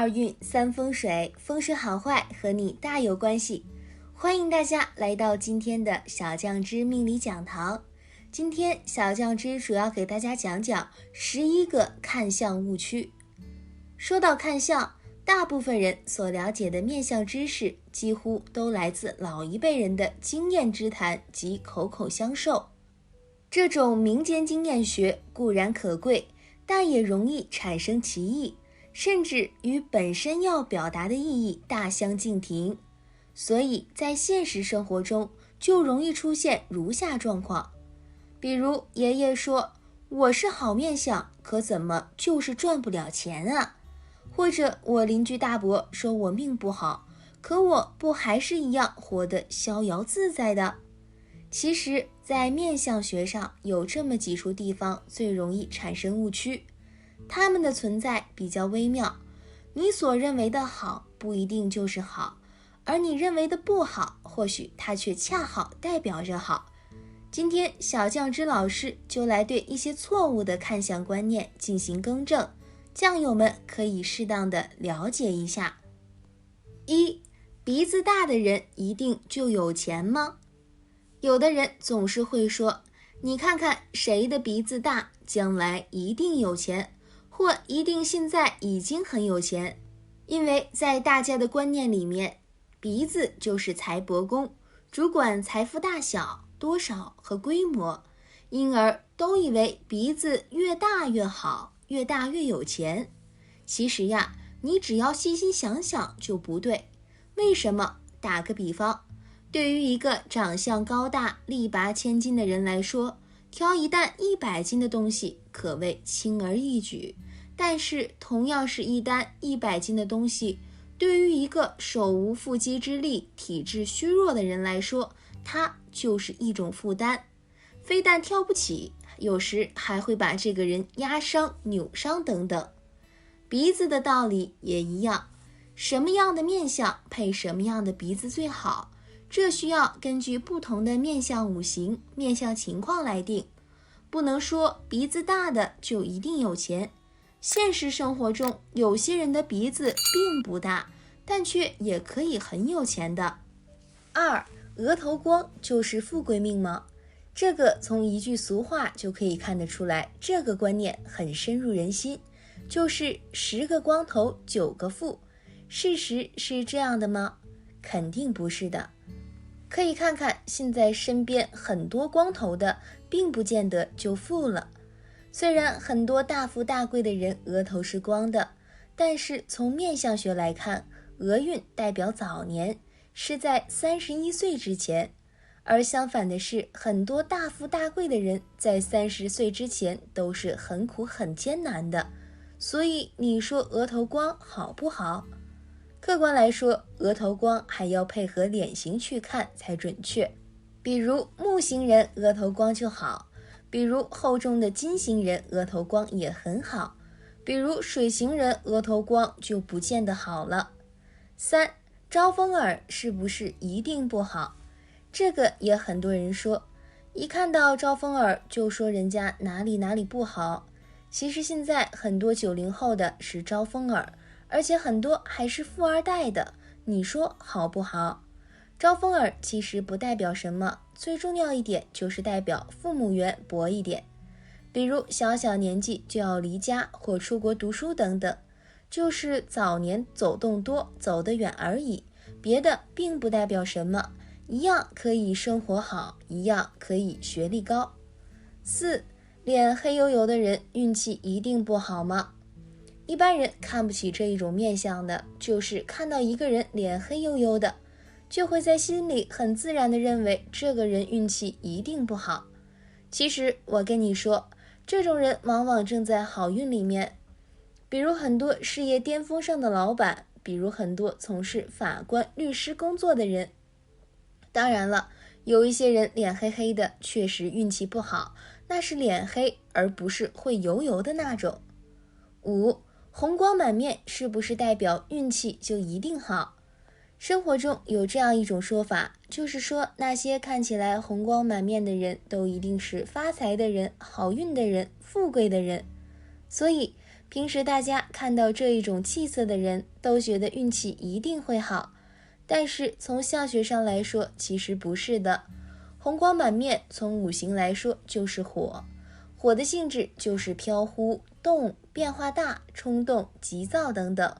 二运三风水，风水好坏和你大有关系。欢迎大家来到今天的小酱汁命理讲堂。今天小酱汁主要给大家讲讲11个看相误区。说到看相，大部分人所了解的面相知识几乎都来自老一辈人的经验之谈及口口相授。这种民间经验学固然可贵，但也容易产生歧义，甚至与本身要表达的意义大相径庭。所以在现实生活中就容易出现如下状况。比如爷爷说我是好面相，可怎么就是赚不了钱啊？或者我邻居大伯说我命不好，可我不还是一样活得逍遥自在的？其实在面相学上有这么几处地方最容易产生误区，它们的存在比较微妙。你所认为的好不一定就是好，而你认为的不好，或许它却恰好代表着好。今天小酱汁老师就来对一些错误的看相观念进行更正，酱友们可以适当的了解一下。1. 鼻子大的人一定就有钱吗？有的人总是会说，你看看谁的鼻子大，将来一定有钱，或一定现在已经很有钱。因为在大家的观念里面，鼻子就是财帛宫，主管财富大小、多少和规模，因而都以为鼻子越大越好，越大越有钱。其实呀，你只要细心想想就不对。为什么？打个比方，对于一个长相高大、力拔千斤的人来说，挑一担100斤的东西可谓轻而易举，但是同样是一担100斤的东西，对于一个手无缚鸡之力、体质虚弱的人来说，它就是一种负担，非但挑不起，有时还会把这个人压伤、扭伤等等。鼻子的道理也一样，什么样的面相配什么样的鼻子最好，这需要根据不同的面相五行、面相情况来定，不能说鼻子大的就一定有钱。现实生活中，有些人的鼻子并不大，但却也可以很有钱的。2. 额头光就是富贵命吗？这个从一句俗话就可以看得出来，这个观念很深入人心，就是10个光头9个富。事实是这样的吗？肯定不是的。可以看看现在身边很多光头的，并不见得就富了。虽然很多大富大贵的人额头是光的，但是从面相学来看，额运代表早年，是在31岁之前，而相反的是，很多大富大贵的人在30岁之前都是很苦很艰难的。所以你说额头光好不好？客观来说，额头光还要配合脸型去看才准确。比如木型人额头光就好，比如厚重的金型人额头光也很好，比如水型人额头光就不见得好了。3. 招风耳是不是一定不好？这个也很多人说，一看到招风耳就说人家哪里哪里不好。其实现在很多90后的是招风耳，而且很多还是富二代的，你说好不好？招风耳其实不代表什么，最重要一点就是代表父母缘薄一点，比如小小年纪就要离家或出国读书等等，就是早年走动多，走得远而已，别的并不代表什么，一样可以生活好，一样可以学历高。4. 脸黑黝黝的人运气一定不好吗？一般人看不起这一种面相的，就是看到一个人脸黑黝黝的，就会在心里很自然地认为这个人运气一定不好。其实我跟你说，这种人往往正在好运里面，比如很多事业巅峰上的老板，比如很多从事法官、律师工作的人。当然了，有一些人脸黑黑的，确实运气不好，那是脸黑，而不是会油油的那种。5. 红光满面是不是代表运气就一定好？生活中有这样一种说法，就是说那些看起来红光满面的人都一定是发财的人、好运的人、富贵的人。所以平时大家看到这一种气色的人都觉得运气一定会好，但是从相学上来说其实不是的。红光满面从五行来说就是火，火的性质就是飘忽、动、变化大、冲动、急躁等等，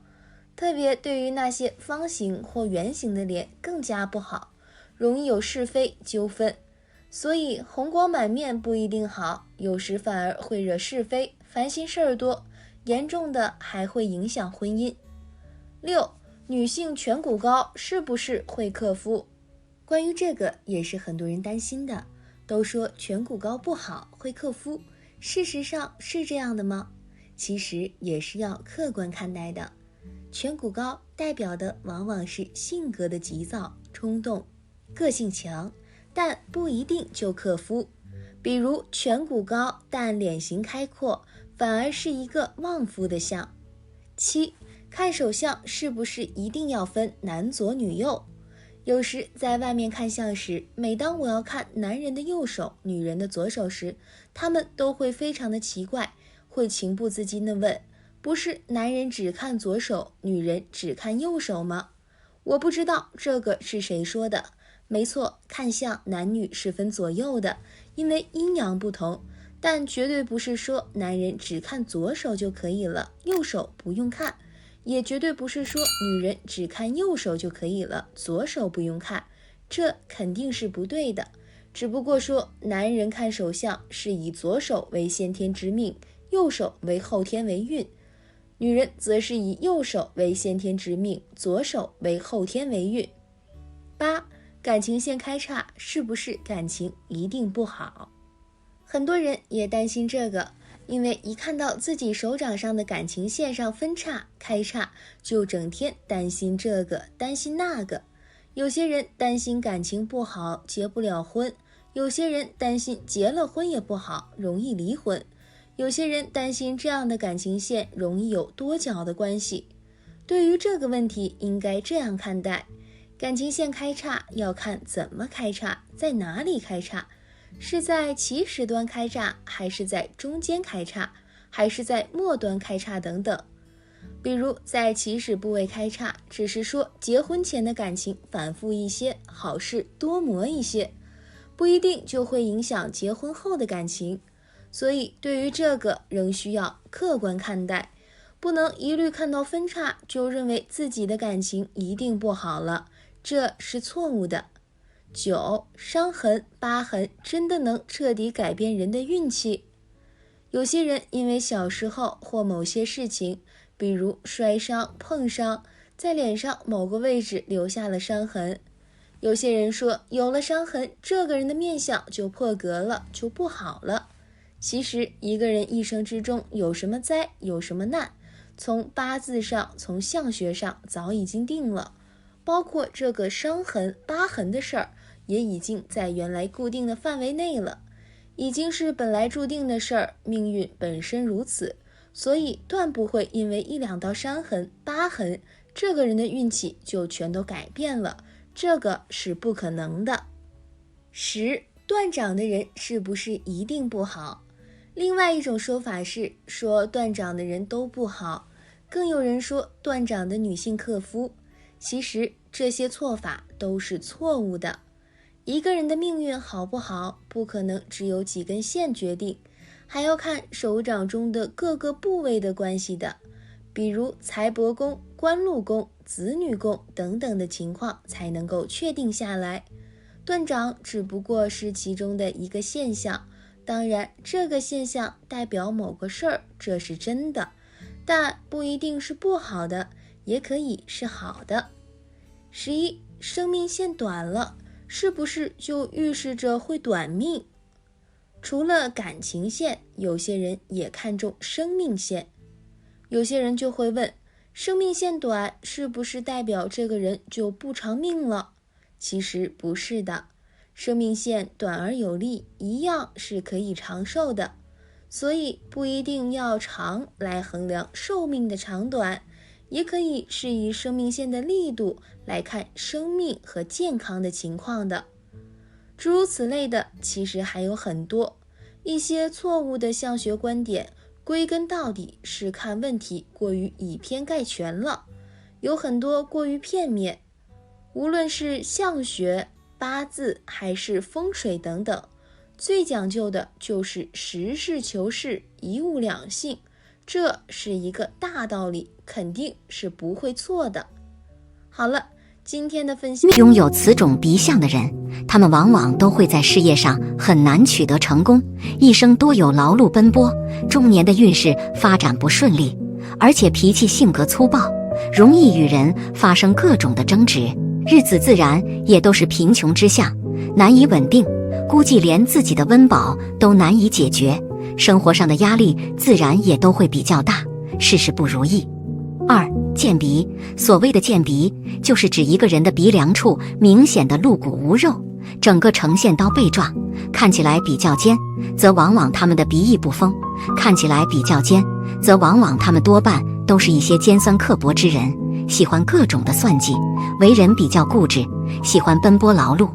特别对于那些方形或圆形的脸更加不好，容易有是非纠纷。所以红光满面不一定好，有时反而会惹是非，烦心事儿多，严重的还会影响婚姻。6. 女性颧骨高是不是会克夫？关于这个也是很多人担心的，都说颧骨高不好，会克夫。事实上是这样的吗？其实也是要客观看待的。颧骨高代表的往往是性格的急躁、冲动、个性强，但不一定就克夫。比如颧骨高但脸型开阔，反而是一个旺夫的相。7. 看手相是不是一定要分男左女右？有时在外面看相时，每当我要看男人的右手、女人的左手时，他们都会非常的奇怪，会情不自禁地问，不是男人只看左手，女人只看右手吗？我不知道这个是谁说的。没错，看相男女是分左右的，因为阴阳不同，但绝对不是说男人只看左手就可以了，右手不用看，也绝对不是说女人只看右手就可以了，左手不用看，这肯定是不对的。只不过说男人看手相是以左手为先天之命，右手为后天为运，女人则是以右手为先天之命，左手为后天为运。8. 感情线开叉是不是感情一定不好？很多人也担心这个，因为一看到自己手掌上的感情线上分叉、开叉，就整天担心这个担心那个。有些人担心感情不好，结不了婚，有些人担心结了婚也不好，容易离婚，有些人担心这样的感情线容易有多角的关系。对于这个问题应该这样看待，感情线开叉要看怎么开叉，在哪里开叉，是在起始端开叉，还是在中间开叉，还是在末端开叉等等。比如在起始部位开叉，只是说结婚前的感情反复一些，好事多磨一些，不一定就会影响结婚后的感情。所以对于这个仍需要客观看待，不能一律看到分叉就认为自己的感情一定不好了，这是错误的。9. 伤痕、疤痕真的能彻底改变人的运气？有些人因为小时候或某些事情，比如摔伤、碰伤，在脸上某个位置留下了伤痕。有些人说有了伤痕，这个人的面相就破格了，就不好了。其实一个人一生之中有什么灾，有什么难，从八字上，从相学上早已经定了，包括这个伤痕、疤痕的事儿，也已经在原来固定的范围内了，已经是本来注定的事儿，命运本身如此，所以断不会因为一两道伤痕、疤痕，这个人的运气就全都改变了，这个是不可能的。10. 断掌的人是不是一定不好？另外一种说法是说断掌的人都不好，更有人说断掌的女性克夫。其实这些错法都是错误的。一个人的命运好不好，不可能只有几根线决定，还要看手掌中的各个部位的关系的，比如财帛宫、官禄宫、子女宫等等的情况才能够确定下来。断掌只不过是其中的一个现象，当然这个现象代表某个事儿，这是真的，但不一定是不好的，也可以是好的。11. 生命线短了，是不是就预示着会短命？除了感情线，有些人也看重生命线。有些人就会问，生命线短是不是代表这个人就不长命了？其实不是的，生命线短而有力，一样是可以长寿的，所以不一定要长来衡量寿命的长短，也可以是以生命线的力度来看生命和健康的情况的。诸如此类的其实还有很多，一些错误的相学观点归根到底是看问题过于以偏概全了，有很多过于片面。无论是相学、八字还是风水等等，最讲究的就是实事求是，一物两性，这是一个大道理，肯定是不会错的。好了，今天的分析，拥有此种鼻相的人，他们往往都会在事业上很难取得成功，一生多有劳碌奔波，中年的运势发展不顺利，而且脾气性格粗暴，容易与人发生各种的争执，日子自然也都是贫穷之相，难以稳定，估计连自己的温饱都难以解决，生活上的压力自然也都会比较大，事事不如意。二、健鼻。所谓的健鼻，就是指一个人的鼻梁处明显的露骨无肉，整个呈现刀背状，看起来比较尖，则往往他们的鼻翼不丰；看起来比较尖，则往往他们多半都是一些尖酸刻薄之人，喜欢各种的算计，为人比较固执，喜欢奔波劳碌。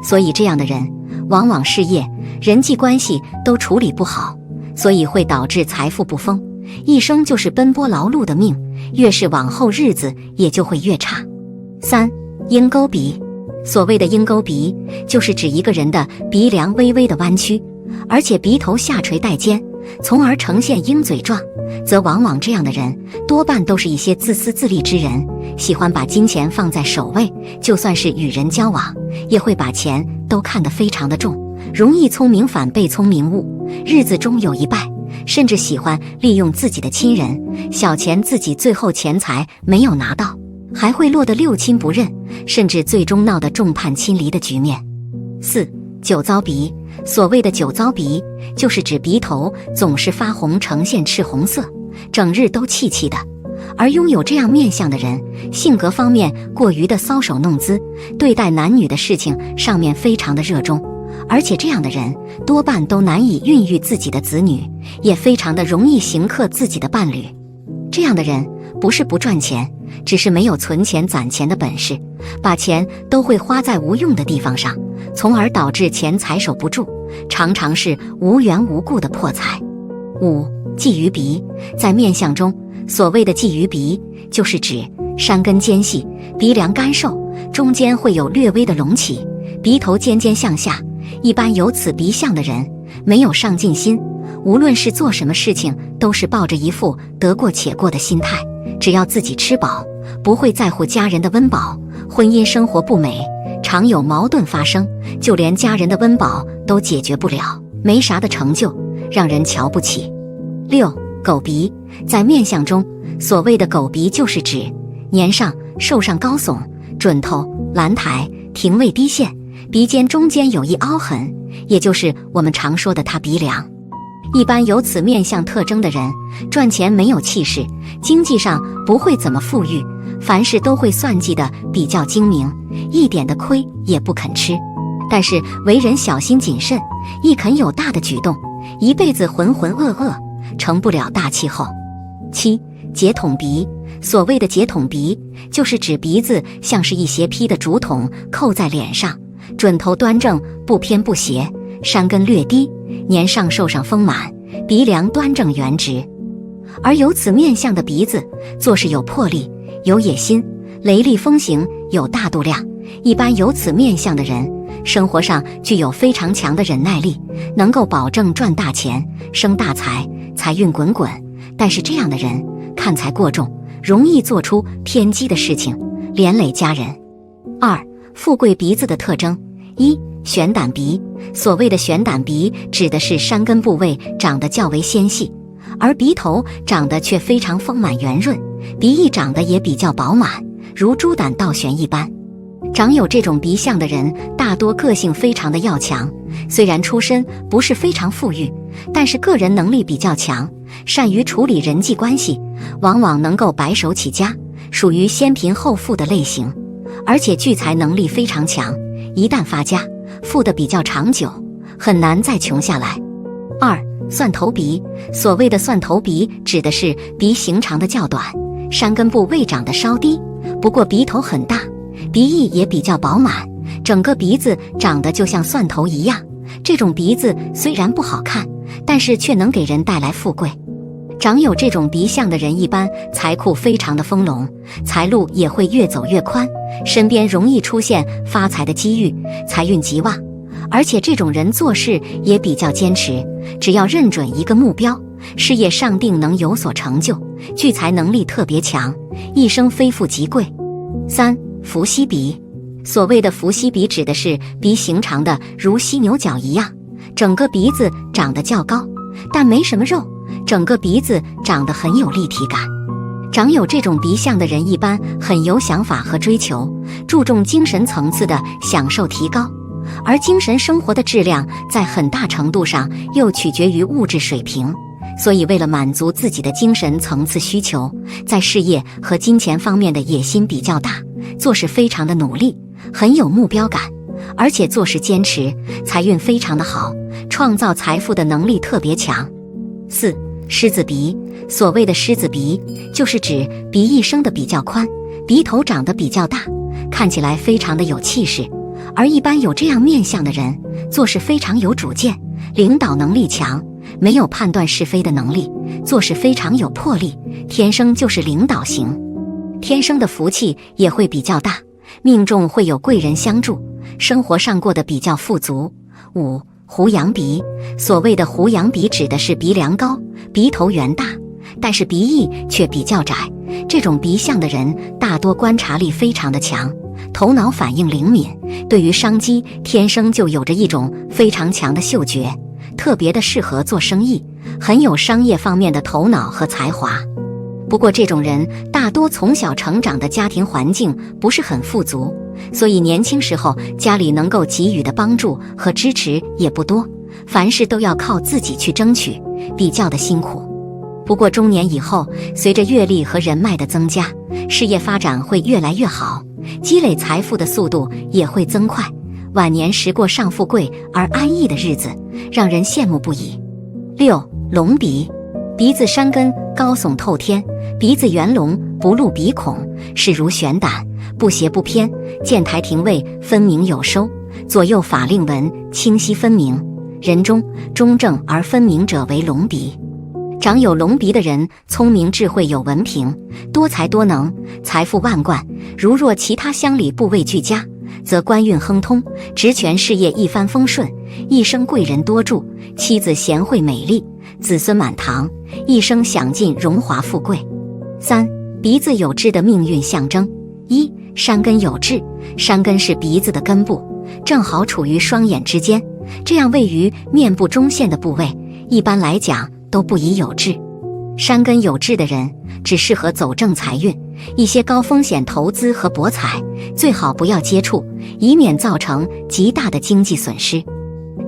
所以这样的人，往往事业、人际关系都处理不好，所以会导致财富不丰，一生就是奔波劳碌的命，越是往后日子也就会越差。三、鹰钩鼻。所谓的鹰钩鼻，就是指一个人的鼻梁微微的弯曲，而且鼻头下垂带尖，从而呈现鹰嘴状，则往往这样的人多半都是一些自私自利之人，喜欢把金钱放在首位，就算是与人交往，也会把钱都看得非常的重，容易聪明反被聪明误，日子终有一败，甚至喜欢利用自己的亲人，小钱自己最后钱财没有拿到，还会落得六亲不认，甚至最终闹得众叛亲离的局面。四、酒糟鼻。所谓的酒糟鼻，就是指鼻头总是发红，呈现赤红色，整日都气气的。而拥有这样面相的人，性格方面过于的搔首弄姿，对待男女的事情上面非常的热衷，而且这样的人多半都难以孕育自己的子女，也非常的容易刑克自己的伴侣。这样的人不是不赚钱，只是没有存钱攒钱的本事，把钱都会花在无用的地方上，从而导致钱财守不住，常常是无缘无故的破财。五、鲫鱼鼻。在面相中，所谓的鲫鱼鼻，就是指山根尖细，鼻梁干瘦，中间会有略微的隆起，鼻头尖尖向下。一般有此鼻相的人，没有上进心，无论是做什么事情，都是抱着一副得过且过的心态，只要自己吃饱，不会在乎家人的温饱，婚姻生活不美，常有矛盾发生，就连家人的温饱都解决不了，没啥的成就，让人瞧不起。六、狗鼻。在面相中，所谓的狗鼻就是指年上瘦上高耸，准头兰台，庭位低陷，鼻尖中间有一凹痕，也就是我们常说的塌鼻梁。一般有此面相特征的人，赚钱没有气势，经济上不会怎么富裕，凡事都会算计得比较精明，一点的亏也不肯吃，但是为人小心谨慎，一肯有大的举动，一辈子浑浑噩噩，成不了大气候。七、节筒鼻。所谓的节筒鼻，就是指鼻子像是一斜劈的竹筒扣在脸上，准头端正，不偏不斜，山根略低，年上瘦上丰满，鼻梁端正圆直。而有此面相的鼻子，做事有魄力，有野心，雷厉风行，有大度量。一般有此面相的人，生活上具有非常强的忍耐力，能够保证赚大钱，生大财，财运滚滚。但是这样的人看财过重，容易做出偏激的事情，连累家人。二、富贵鼻子的特征。一、悬胆鼻。所谓的悬胆鼻，指的是山根部位长得较为纤细，而鼻头长得却非常丰满圆润，鼻翼长得也比较饱满，如猪胆倒悬一般。长有这种鼻相的人，大多个性非常的要强，虽然出身不是非常富裕，但是个人能力比较强，善于处理人际关系，往往能够白手起家，属于先贫后富的类型，而且聚财能力非常强，一旦发家，富得比较长久，很难再穷下来。二、蒜头鼻。所谓的蒜头鼻，指的是鼻形长得较短，山根部位长得稍低，不过鼻头很大，鼻翼也比较饱满，整个鼻子长得就像蒜头一样。这种鼻子虽然不好看，但是却能给人带来富贵。长有这种鼻相的人，一般财库非常的丰隆，财路也会越走越宽，身边容易出现发财的机遇，财运极旺。而且这种人做事也比较坚持，只要认准一个目标，事业上定能有所成就，聚财能力特别强，一生非富即贵。3. 伏羲鼻。所谓的伏羲鼻指的是鼻形长的如犀牛角一样，整个鼻子长得较高，但没什么肉，整个鼻子长得很有立体感。长有这种鼻相的人一般很有想法和追求，注重精神层次的享受提高，而精神生活的质量在很大程度上又取决于物质水平，所以为了满足自己的精神层次需求，在事业和金钱方面的野心比较大，做事非常的努力，很有目标感，而且做事坚持，财运非常的好，创造财富的能力特别强。4. 狮子鼻。所谓的狮子鼻，就是指鼻翼生得比较宽，鼻头长得比较大，看起来非常的有气势。而一般有这样面相的人，做事非常有主见，领导能力强，没有判断是非的能力，做事非常有魄力，天生就是领导型。天生的福气也会比较大，命中会有贵人相助，生活上过得比较富足。5. 狐羊鼻。所谓的狐羊鼻指的是鼻梁高，鼻头圆大，但是鼻翼却比较窄。这种鼻相的人大多观察力非常的强，头脑反应灵敏，对于商机天生就有着一种非常强的嗅觉，特别的适合做生意，很有商业方面的头脑和才华。不过这种人大多从小成长的家庭环境不是很富足，所以年轻时候家里能够给予的帮助和支持也不多，凡事都要靠自己去争取，比较的辛苦。不过中年以后，随着阅历和人脉的增加，事业发展会越来越好，积累财富的速度也会增快，晚年时过上富贵而安逸的日子，让人羡慕不已。6. 龙鼻。鼻子山根高耸透天，鼻子圆隆，不露鼻孔，势如悬胆，不斜不偏，剑台廷位分明有收，左右法令纹清晰分明，人中中正而分明者为龙鼻。长有龙鼻的人聪明智慧有文凭，多才多能，财富万贯。如若其他乡里部位俱佳，则官运亨通，职权事业一帆风顺，一生贵人多助，妻子贤惠美丽，子孙满堂，一生享尽荣华富贵。3. 鼻子有痣的命运象征。1. 山根有痣。山根是鼻子的根部，正好处于双眼之间，这样位于面部中线的部位，一般来讲都不宜有痣。山根有痣的人只适合走正财运，一些高风险投资和博彩最好不要接触，以免造成极大的经济损失。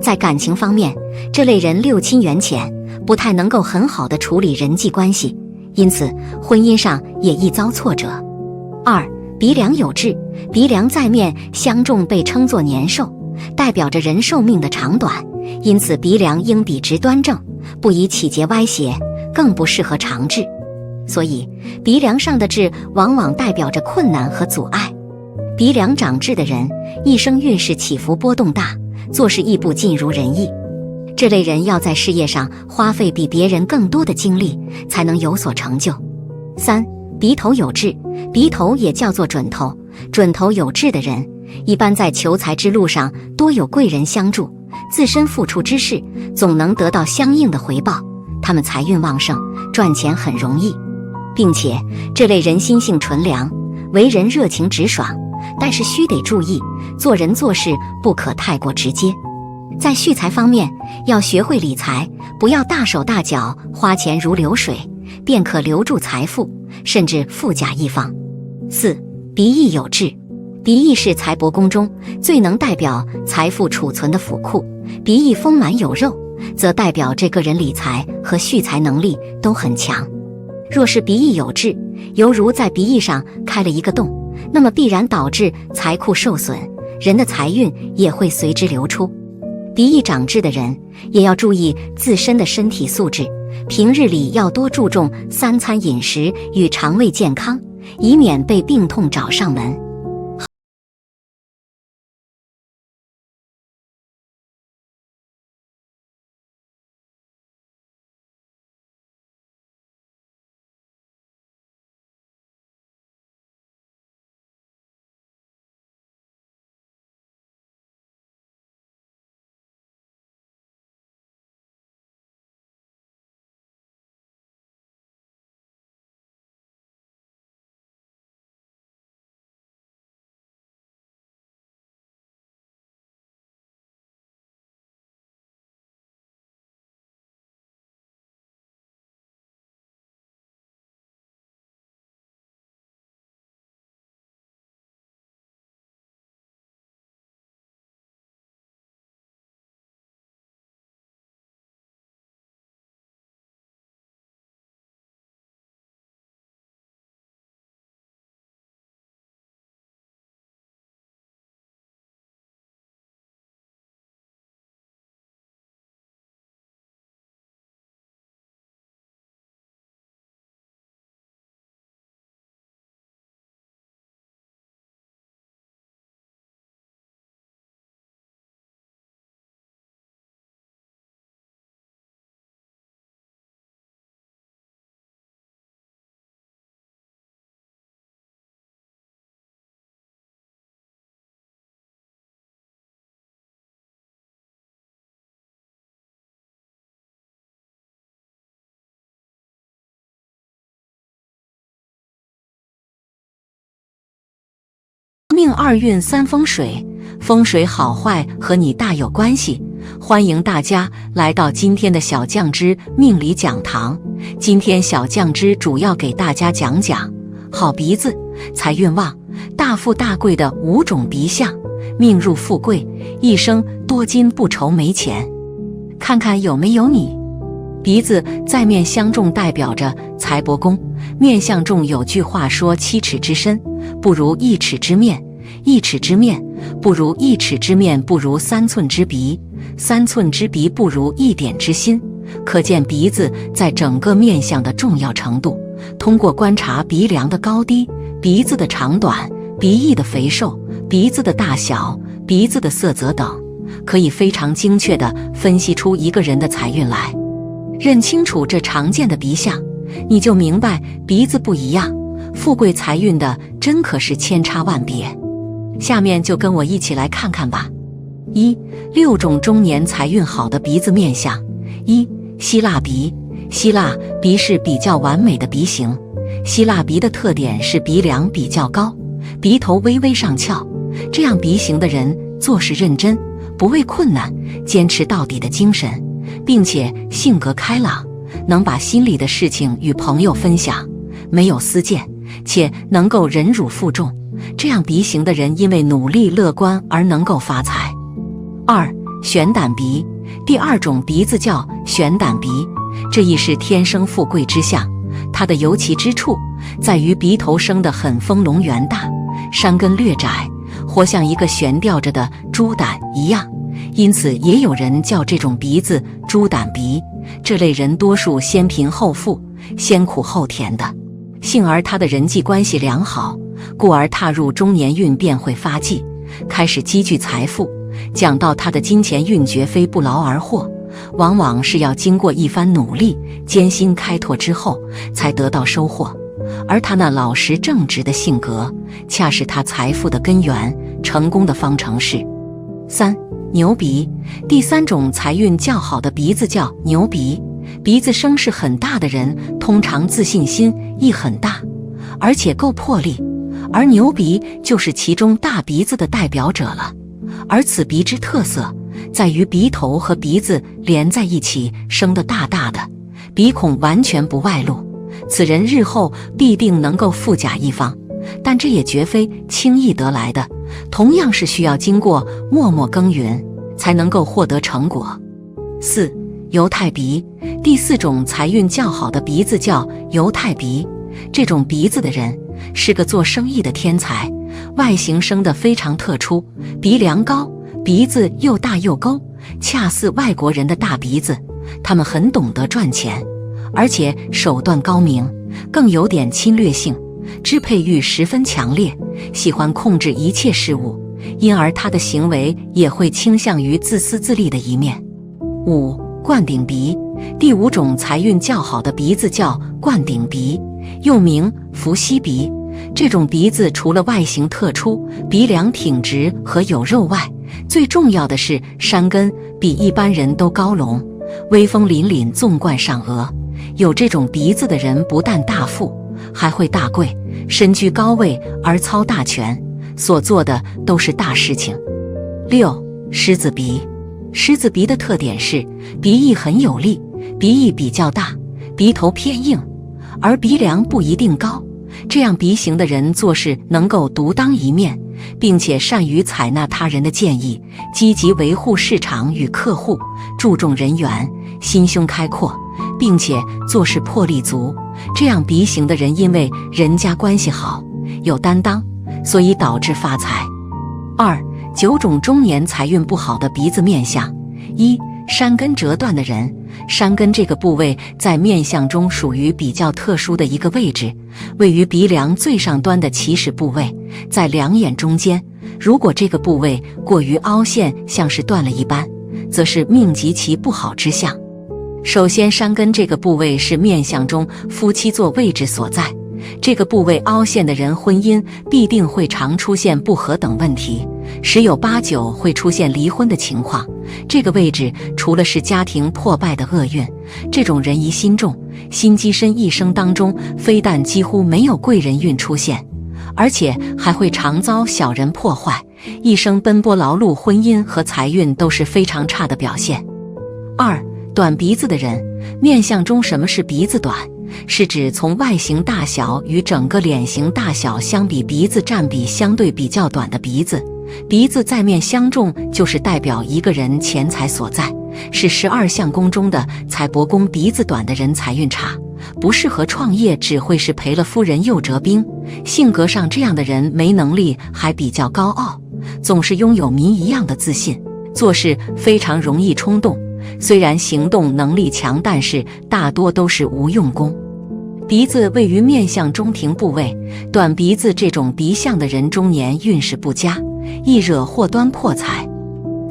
在感情方面，这类人六亲缘浅，不太能够很好的处理人际关系，因此婚姻上也易遭挫折。2. 鼻梁有痣。鼻梁在面相中被称作年寿，代表着人寿命的长短，因此鼻梁应笔直端正，不宜起结歪斜，更不适合长痣。所以鼻梁上的痣往往代表着困难和阻碍。鼻梁长痣的人一生运势起伏波动大，做事亦不尽如人意，这类人要在事业上花费比别人更多的精力，才能有所成就。3. 鼻头有痣。鼻头也叫做准头，准头有痣的人一般在求财之路上多有贵人相助，自身付出之事总能得到相应的回报，他们财运旺盛，赚钱很容易，并且这类人心性纯良，为人热情直爽，但是须得注意，做人做事不可太过直接。在蓄财方面，要学会理财，不要大手大脚，花钱如流水，便可留住财富，甚至富甲一方。4. 鼻翼有痣。鼻翼是财帛宫中最能代表财富储存的府库，鼻翼丰满有肉，则代表这个人理财和蓄财能力都很强。若是鼻翼有痣，犹如在鼻翼上开了一个洞，那么必然导致财库受损，人的财运也会随之流出。鼻翼长痣的人也要注意自身的身体素质，平日里要多注重3餐饮食与肠胃健康，以免被病痛找上门。二运三风水，风水好坏和你大有关系。欢迎大家来到今天的小酱之命理讲堂。今天小酱之主要给大家讲讲好鼻子、财运旺、大富大贵的5种鼻相，命入富贵，一生多金不愁没钱。看看有没有你。鼻子在面相中代表着财帛宫，面相中有句话说7尺之身不如1尺之面，1尺之面不如1尺之面，不如3寸之鼻，3寸之鼻不如1点之心。可见鼻子在整个面相的重要程度。通过观察鼻梁的高低、鼻子的长短、鼻翼的肥瘦、鼻子的大小、鼻子的色泽等，可以非常精确地分析出一个人的财运来。认清楚这常见的鼻相，你就明白鼻子不一样，富贵财运的真可是千差万别。下面就跟我一起来看看吧。6种中年财运好的鼻子面相。1. 希腊鼻。希腊鼻是比较完美的鼻型。希腊鼻的特点是鼻梁比较高，鼻头微微上翘，这样鼻型的人做事认真，不畏困难，坚持到底的精神，并且性格开朗，能把心里的事情与朋友分享，没有私见，且能够忍辱负重。这样鼻型的人因为努力乐观而能够发财。2. 悬胆鼻。第2种鼻子叫悬胆鼻，这亦是天生富贵之相。它的尤其之处在于鼻头生得很丰隆圆大，山根略窄，活像一个悬吊着的猪胆一样，因此也有人叫这种鼻子猪胆鼻。这类人多数先贫后富，先苦后甜的，幸而他的人际关系良好，故而踏入中年运便会发迹，开始积聚财富。讲到他的金钱运绝非不劳而获，往往是要经过一番努力艰辛开拓之后才得到收获，而他那老实正直的性格恰是他财富的根源，成功的方程式。3. 牛鼻。第3种财运较好的鼻子叫牛鼻。鼻子声势很大的人通常自信心亦很大，而且够魄力，而牛鼻就是其中大鼻子的代表者了。而此鼻之特色在于鼻头和鼻子连在一起，生得大大的，鼻孔完全不外露，此人日后必定能够富甲一方，但这也绝非轻易得来的，同样是需要经过默默耕耘才能够获得成果。4. 犹太鼻。第4种财运较好的鼻子叫犹太鼻，这种鼻子的人是个做生意的天才，外形生得非常特殊，鼻梁高，鼻子又大又勾，恰似外国人的大鼻子。他们很懂得赚钱，而且手段高明，更有点侵略性，支配欲十分强烈，喜欢控制一切事物，因而他的行为也会倾向于自私自利的一面。5. 冠顶鼻。第5种财运较好的鼻子叫冠顶鼻，又名伏羲鼻。这种鼻子除了外形特殊，鼻梁挺直和有肉外，最重要的是山根比一般人都高隆，威风凛凛纵贯上额。有这种鼻子的人不但大富，还会大贵，身居高位而操大权，所做的都是大事情。6. 狮子鼻。狮子鼻的特点是鼻翼很有力，鼻翼比较大，鼻头偏硬，而鼻梁不一定高。这样鼻型的人做事能够独当一面，并且善于采纳他人的建议，积极维护市场与客户，注重人缘，心胸开阔，并且做事魄力足。这样鼻型的人因为人家关系好，有担当，所以导致发财。2. 9种中年财运不好的鼻子面相。1. 山根折断的人。山根这个部位在面相中属于比较特殊的一个位置，位于鼻梁最上端的起始部位，在两眼中间。如果这个部位过于凹陷，像是断了一般，则是命极其不好之象。首先，山根这个部位是面相中夫妻座位置所在，这个部位凹陷的人婚姻必定会常出现不和等问题，十有八九会出现离婚的情况。这个位置除了是家庭破败的厄运，这种人疑心重，心机深，一生当中非但几乎没有贵人运出现，而且还会常遭小人破坏，一生奔波劳碌，婚姻和财运都是非常差的表现。2. 短鼻子的人，面相中什么是鼻子短？是指从外形大小与整个脸型大小相比，鼻子占比相对比较短的鼻子。鼻子在面相中就是代表一个人钱财所在，是12相宫中的财帛宫，鼻子短的人财运差，不适合创业，只会是赔了夫人又折兵。性格上这样的人没能力，还比较高傲，总是拥有谜一样的自信，做事非常容易冲动，虽然行动能力强，但是大多都是无用功。鼻子位于面相中庭部位，短鼻子这种鼻相的人中年运势不佳，易惹祸端破财。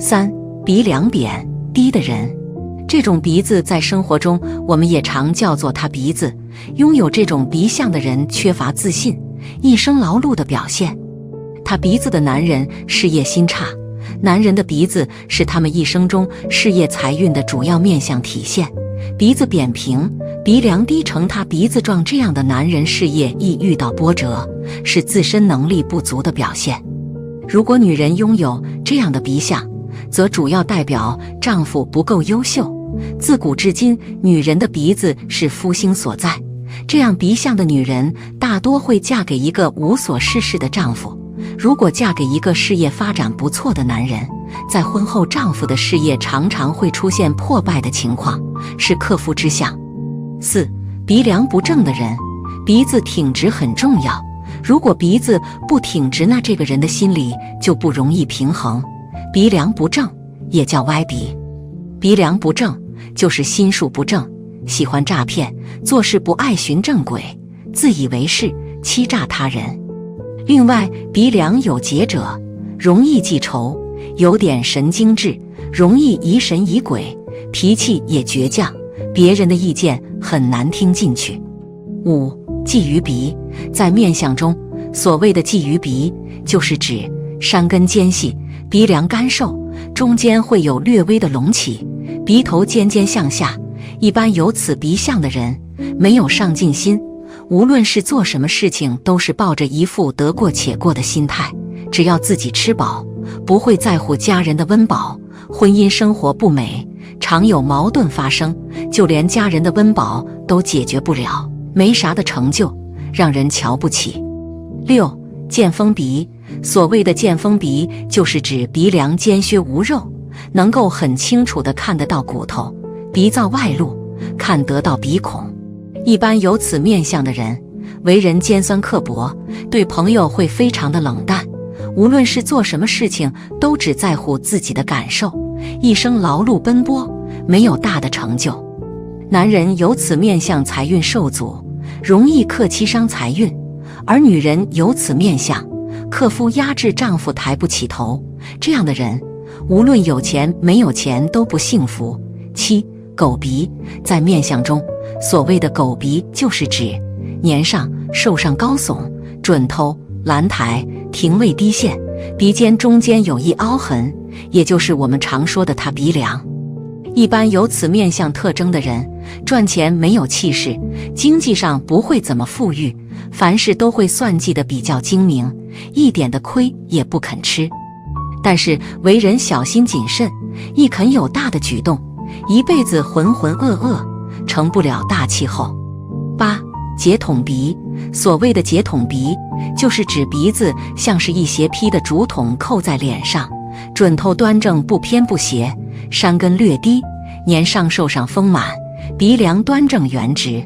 3. 鼻梁扁低的人，这种鼻子在生活中我们也常叫做塌鼻子。拥有这种鼻相的人缺乏自信，一生劳碌的表现。塌鼻子的男人事业心差，男人的鼻子是他们一生中事业财运的主要面相体现。鼻子扁平，鼻梁低呈塌鼻子状，这样的男人事业易遇到波折，是自身能力不足的表现。如果女人拥有这样的鼻相，则主要代表丈夫不够优秀。自古至今，女人的鼻子是夫星所在，这样鼻相的女人大多会嫁给一个无所事事的丈夫。如果嫁给一个事业发展不错的男人，在婚后丈夫的事业常常会出现破败的情况，是克夫之相。4. 鼻梁不正的人，鼻子挺直很重要，如果鼻子不挺直，那这个人的心里就不容易平衡。鼻梁不正也叫歪鼻，鼻梁不正就是心术不正，喜欢诈骗，做事不爱循正轨，自以为是，欺诈他人。另外，鼻梁有结者，容易记仇，有点神经质，容易疑神疑鬼，脾气也倔强，别人的意见很难听进去。5. 鲫鱼鼻，在面相中，所谓的鲫鱼鼻，就是指山根尖细，鼻梁干瘦，中间会有略微的隆起，鼻头尖尖向下。一般有此鼻相的人，没有上进心，无论是做什么事情都是抱着一副得过且过的心态，只要自己吃饱，不会在乎家人的温饱，婚姻生活不美，常有矛盾发生，就连家人的温饱都解决不了，没啥的成就，让人瞧不起。6. 见风鼻，所谓的见风鼻，就是指鼻梁尖削无肉，能够很清楚地看得到骨头，鼻燥外露，看得到鼻孔。一般有此面相的人，为人尖酸刻薄，对朋友会非常的冷淡，无论是做什么事情都只在乎自己的感受，一生劳碌奔波，没有大的成就。男人有此面相，财运受阻，容易克妻伤财运，而女人有此面相，克夫压制丈夫抬不起头，这样的人无论有钱没有钱都不幸福。7. 狗鼻，在面相中，所谓的狗鼻就是指年上瘦上高耸，准头兰台，庭位低陷，鼻尖中间有一凹痕，也就是我们常说的塌鼻梁。一般有此面相特征的人，赚钱没有气势，经济上不会怎么富裕，凡事都会算计得比较精明，一点的亏也不肯吃，但是为人小心谨慎，亦肯有大的举动，一辈子浑浑噩噩，成不了大气候。8. 结筒鼻，所谓的结筒鼻，就是指鼻子像是一斜劈的竹筒扣在脸上，准头端正不偏不斜，山根略低，年上瘦上丰满，鼻梁端正圆直。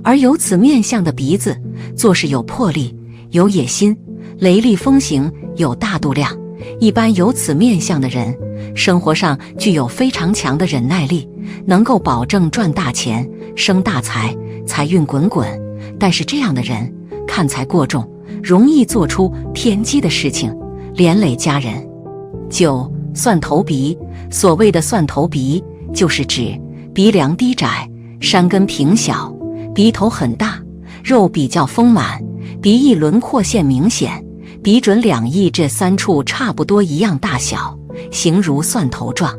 而有此面相的鼻子，做事有魄力，有野心，雷厉风行，有大度量。一般有此面相的人，生活上具有非常强的忍耐力，能够保证赚大钱，生大财，财运滚滚。但是这样的人看财过重，容易做出偏激的事情，连累家人。9. 蒜头鼻，所谓的蒜头鼻，就是指鼻梁低窄，山根平小，鼻头很大，肉比较丰满，鼻翼轮廓线明显，鼻准两翼这3处差不多一样大小，形如蒜头状。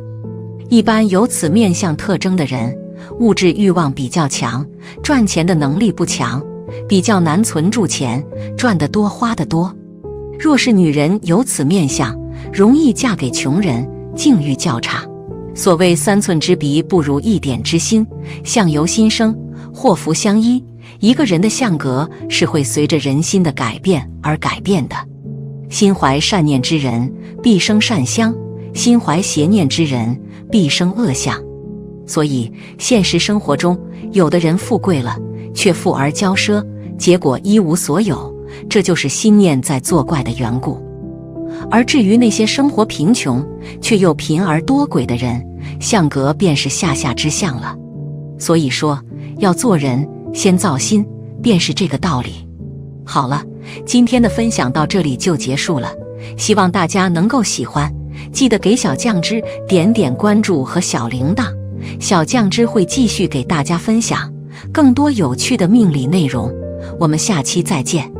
一般有此面相特征的人，物质欲望比较强，赚钱的能力不强，比较难存住钱，赚得多花得多。若是女人有此面相，容易嫁给穷人，境遇较差。所谓三寸之鼻不如一点之心，相由心生，祸福相依。一个人的相格是会随着人心的改变而改变的。心怀善念之人必生善相，心怀邪念之人必生恶相。所以现实生活中，有的人富贵了，却富而骄奢，结果一无所有，这就是心念在作怪的缘故。而至于那些生活贫穷却又贫而多鬼的人，相格便是下下之相了。所以说，要做人先造心，便是这个道理。好了，今天的分享到这里就结束了，希望大家能够喜欢，记得给小酱汁点点关注和小铃铛，小酱汁会继续给大家分享更多有趣的命理内容。我们下期再见。